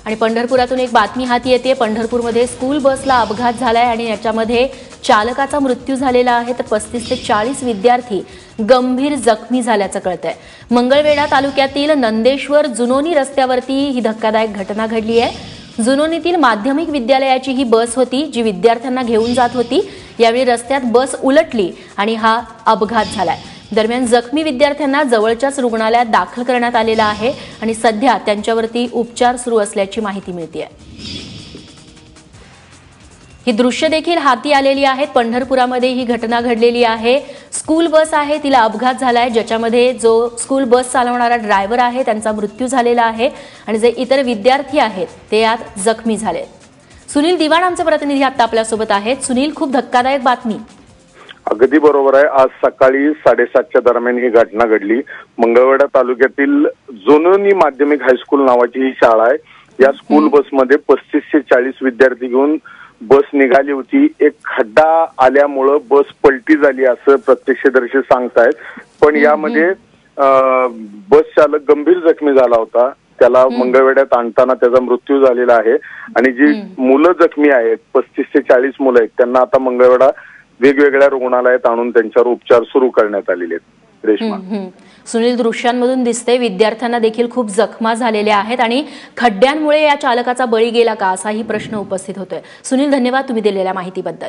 आणि पंढरपुरातून एक बातमी हाती येते। पंढरपूरमध्ये स्कूल बसला अपघात झालाय आणि याच्यामध्ये चालकाचा मृत्यू झालेला आहे, तर 35 ते 40 विद्यार्थी गंभीर जखमी झाल्याचं कळतंय। मंगळवेढा तालुक्यातील नंदेश्वर जुनोनी रस्त्यावरती ही धक्कादायक घटना घडली आहे। जुनोनीतील माध्यमिक विद्यालयाची ही बस होती, जी विद्यार्थ्यांना घेऊन जात होती। यावेळी रस्त्यात बस उलटली आणि हा अपघात झालाय। दरम्यान जखमी विद्यार्थ्यांना जवळच्याच रुग्णालयात दाखल करण्यात आलेला आहे आणि सध्या त्यांच्यावरती उपचार सुरू असल्याची माहिती मिळते आहे। ही दृश्य देखील हाती आलेली आहेत। पंढरपुरामध्ये ही घटना घडलेली आहे। स्कूल बस आहे, तिला अपघात झालाय, ज्याच्यामध्ये जो स्कूल बस चालवणारा ड्रायव्हर आहे त्यांचा मृत्यू झालेला आहे आणि जे इतर विद्यार्थी आहेत ते यात जखमी झालेत। सुनील दिवाण आमचे प्रतिनिधी आता आपल्यासोबत आहेत। सुनील, खूप धक्कादायक बातमी। अगदी बरोबर आहे। आज सकाळी 7:30च्या दरम्यान ही घटना घडली। मंगळवेढा तालुक्यातील जुनोनी माध्यमिक हायस्कूल नावाची ही शाळा आहे। या स्कूल बसमध्ये 35 ते 40 विद्यार्थी घेऊन बस निघाली होती। एक खड्डा आल्यामुळे बस पलटी झाली असं प्रत्यक्षदर्शी सांगतायत, पण यामध्ये बस चालक गंभीर जखमी झाला होता। त्याला मंगळवेढ्यात आणताना त्याचा मृत्यू झालेला आहे आणि जी मुलं जखमी आहेत, 35 ते 40 मुलं आहेत, त्यांना आता मंगळवेढा वेगवेगळ्या रुग्णालयात आणून त्यांच्यावर उपचार सुरू करण्यात आलेले आहेत। रेश्मा, सुनील, दृश्यांमधून दिसते विद्यार्थ्यांना देखील खूप जखमा झालेल्या आहेत आणि खड्ड्यांमुळे या चालकाचा बळी गेला का असाही प्रश्न उपस्थित होतोय। सुनील, धन्यवाद तुम्ही दिलेल्या माहितीबद्दल।